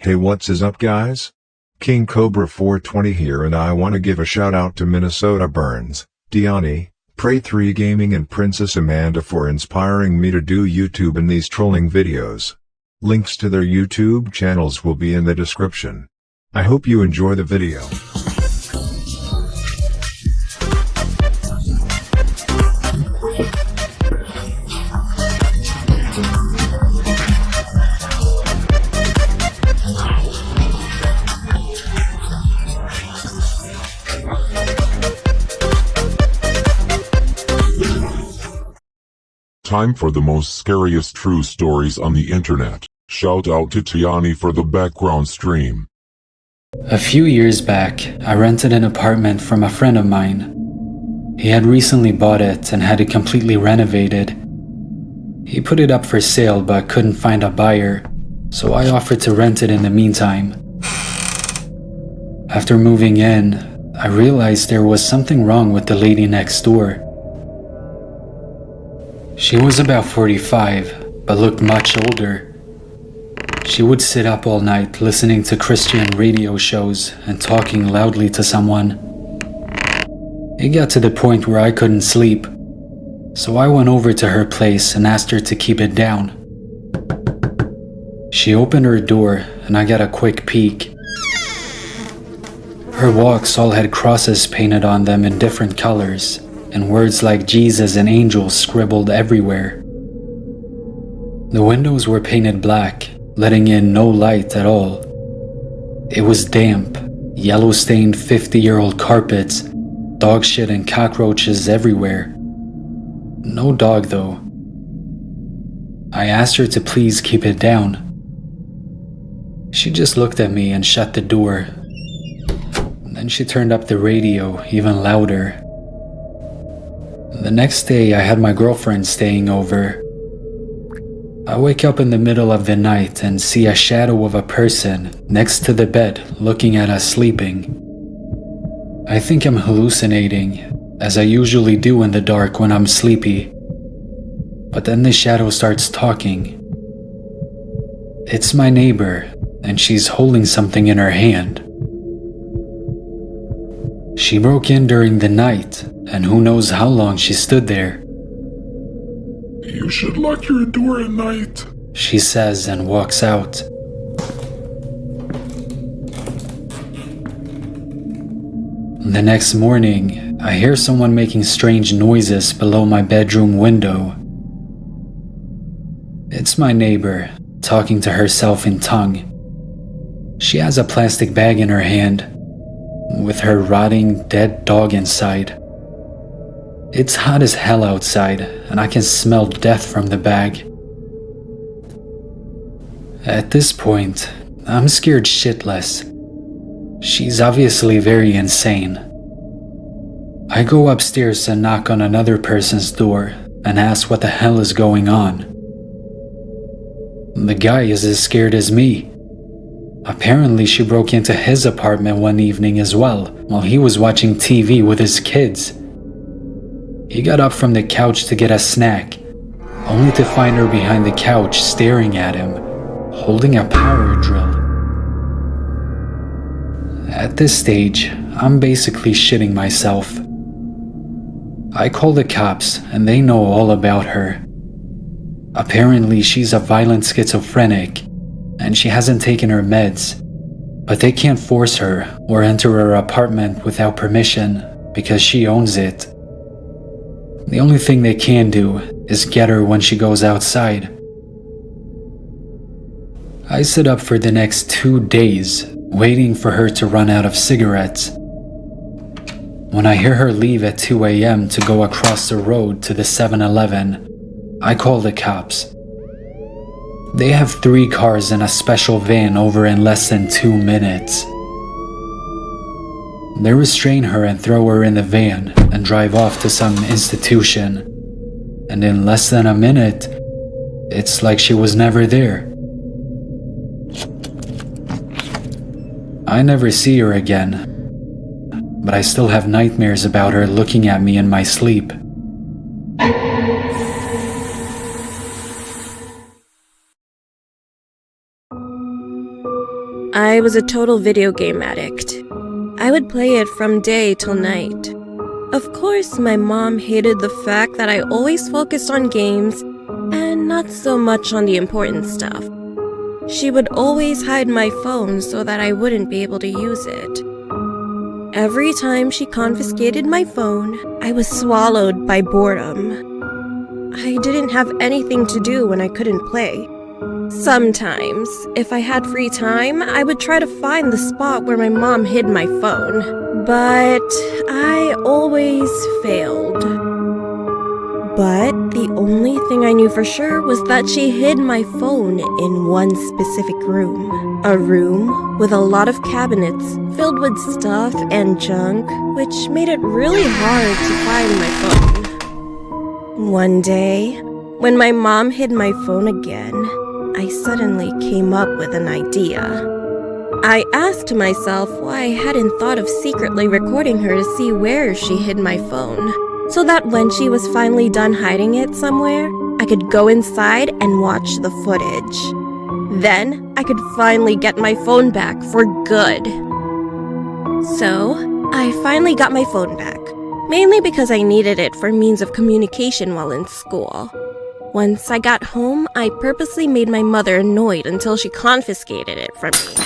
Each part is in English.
Hey, what's up guys? King Cobra 420 here, and I want to give a shout out to Minnesota Burns, Tyani, Pray3 Gaming and Princess Amanda for inspiring me to do YouTube and these trolling videos. Links to their YouTube channels will be in the description. I hope you enjoy the video. Time for the most scariest true stories on the internet. Shout out to Tyani for the background stream. A few years back, I rented an apartment from a friend of mine. He had recently bought it and had it completely renovated. He put it up for sale but couldn't find a buyer, so I offered to rent it in the meantime. After moving in, I realized there was something wrong with the lady next door. She was about 45, but looked much older. She would sit up all night listening to Christian radio shows and talking loudly to someone. It got to the point where I couldn't sleep, so I went over to her place and asked her to keep it down. She opened her door and I got a quick peek. Her walls all had crosses painted on them in different colors, and words like Jesus and angels scribbled everywhere. The windows were painted black, letting in no light at all. It was damp, yellow-stained 50-year-old carpets, dog shit and cockroaches everywhere. No dog though. I asked her to please keep it down. She just looked at me and shut the door. Then she turned up the radio even louder. The next day, I had my girlfriend staying over. I wake up in the middle of the night and see a shadow of a person next to the bed looking at us sleeping. I think I'm hallucinating, as I usually do in the dark when I'm sleepy. But then the shadow starts talking. It's my neighbor, and she's holding something in her hand. She broke in during the night, and who knows how long she stood there. You should lock your door at night, she says and walks out. The next morning, I hear someone making strange noises below my bedroom window. It's my neighbor, talking to herself in tongue. She has a plastic bag in her hand, with her rotting, dead dog inside. It's hot as hell outside, and I can smell death from the bag. At this point, I'm scared shitless. She's obviously very insane. I go upstairs and knock on another person's door and ask what the hell is going on. The guy is as scared as me. Apparently, she broke into his apartment one evening as well, while he was watching TV with his kids. He got up from the couch to get a snack, only to find her behind the couch staring at him, holding a power drill. At this stage, I'm basically shitting myself. I call the cops, and they know all about her. Apparently, she's a violent schizophrenic, and she hasn't taken her meds, but they can't force her or enter her apartment without permission because she owns it. The only thing they can do is get her when she goes outside. I sit up for the next 2 days, waiting for her to run out of cigarettes. When I hear her leave at 2 a.m. to go across the road to the 7-Eleven, I call the cops. They have 3 cars and a special van over in less than 2 minutes. They restrain her and throw her in the van and drive off to some institution. And in less than a minute, it's like she was never there. I never see her again, but I still have nightmares about her looking at me in my sleep. I was a total video game addict. I would play it from day till night. Of course, my mom hated the fact that I always focused on games and not so much on the important stuff. She would always hide my phone so that I wouldn't be able to use it. Every time she confiscated my phone, I was swallowed by boredom. I didn't have anything to do when I couldn't play. Sometimes, if I had free time, I would try to find the spot where my mom hid my phone, but I always failed. But the only thing I knew for sure was that she hid my phone in one specific room. A room with a lot of cabinets filled with stuff and junk, which made it really hard to find my phone. One day, when my mom hid my phone again, I suddenly came up with an idea. I asked myself why I hadn't thought of secretly recording her to see where she hid my phone, so that when she was finally done hiding it somewhere, I could go inside and watch the footage. Then, I could finally get my phone back for good. So, I finally got my phone back, mainly because I needed it for means of communication while in school. Once I got home, I purposely made my mother annoyed until she confiscated it from me.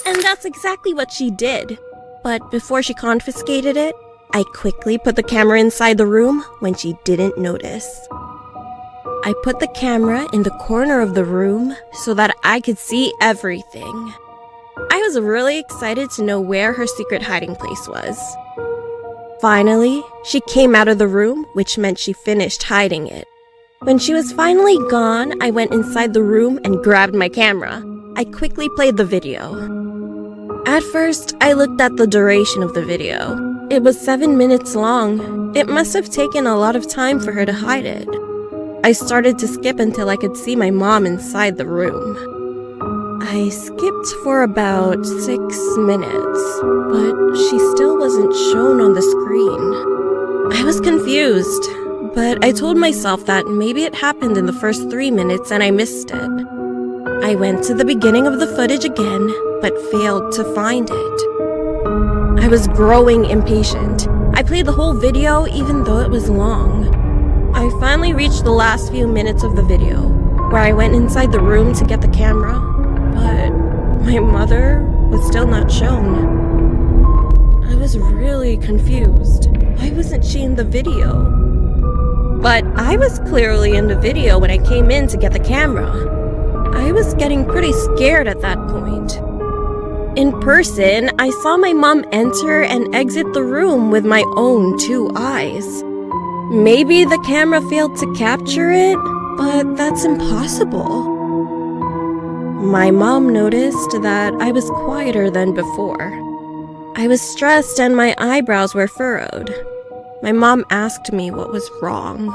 And that's exactly what she did. But before she confiscated it, I quickly put the camera inside the room when she didn't notice. I put the camera in the corner of the room so that I could see everything. I was really excited to know where her secret hiding place was. Finally, she came out of the room, which meant she finished hiding it. When she was finally gone, I went inside the room and grabbed my camera. I quickly played the video. At first, I looked at the duration of the video. It was 7 minutes long. It must have taken a lot of time for her to hide it. I started to skip until I could see my mom inside the room. I skipped for about 6 minutes, but she still wasn't shown on the screen. I was confused. But I told myself that maybe it happened in the first 3 minutes and I missed it. I went to the beginning of the footage again, but failed to find it. I was growing impatient. I played the whole video even though it was long. I finally reached the last few minutes of the video, where I went inside the room to get the camera, but my mother was still not shown. I was really confused. Why wasn't she in the video? But I was clearly in the video when I came in to get the camera. I was getting pretty scared at that point. In person, I saw my mom enter and exit the room with my own 2 eyes. Maybe the camera failed to capture it, but that's impossible. My mom noticed that I was quieter than before. I was stressed and my eyebrows were furrowed. My mom asked me what was wrong.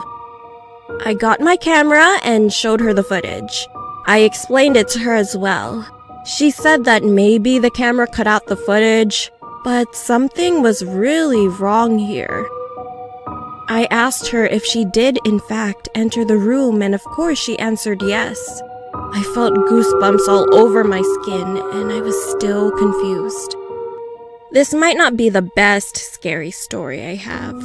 I got my camera and showed her the footage. I explained it to her as well. She said that maybe the camera cut out the footage, but something was really wrong here. I asked her if she did in fact enter the room, and of course she answered yes. I felt goosebumps all over my skin and I was still confused. This might not be the best scary story I have,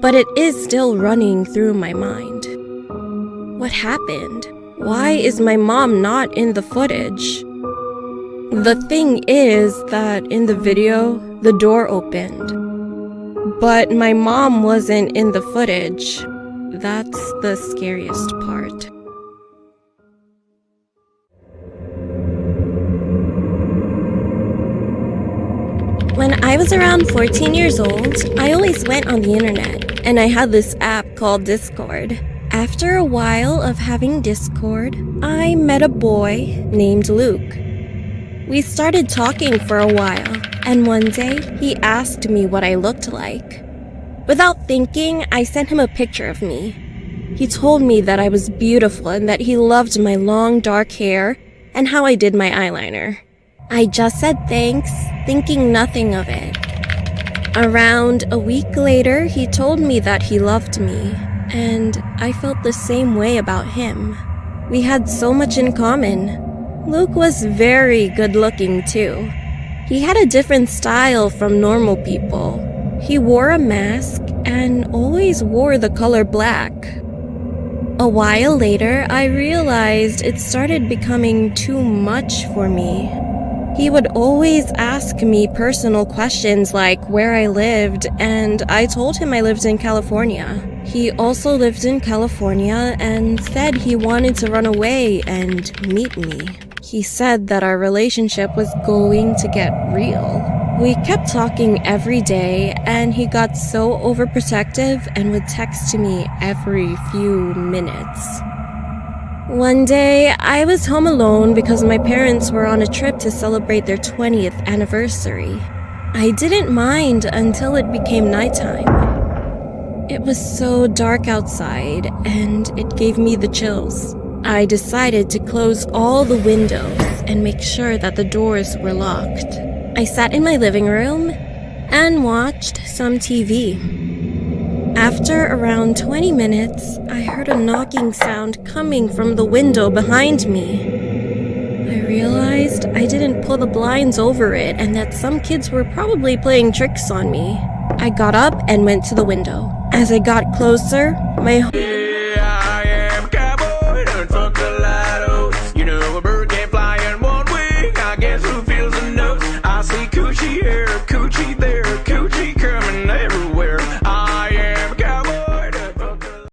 but it is still running through my mind. What happened? Why is my mom not in the footage? The thing is that in the video, the door opened. But my mom wasn't in the footage. That's the scariest part. When I was around 14 years old, I always went on the internet, and I had this app called Discord. After a while of having Discord, I met a boy named Luke. We started talking for a while, and one day, he asked me what I looked like. Without thinking, I sent him a picture of me. He told me that I was beautiful and that he loved my long dark hair and how I did my eyeliner. I just said thanks, thinking nothing of it. Around a week later, he told me that he loved me, and I felt the same way about him. We had so much in common. Luke was very good looking too. He had a different style from normal people. He wore a mask and always wore the color black. A while later, I realized it started becoming too much for me. He would always ask me personal questions like where I lived, and I told him I lived in California. He also lived in California and said he wanted to run away and meet me. He said that our relationship was going to get real. We kept talking every day, and he got so overprotective and would text to me every few minutes. One day, I was home alone because my parents were on a trip to celebrate their 20th anniversary. I didn't mind until it became nighttime. It was so dark outside, and it gave me the chills. I decided to close all the windows and make sure that the doors were locked. I sat in my living room and watched some TV. After around 20 minutes, I heard a knocking sound coming from the window behind me. I realized I didn't pull the blinds over it and that some kids were probably playing tricks on me. I got up and went to the window. As I got closer, my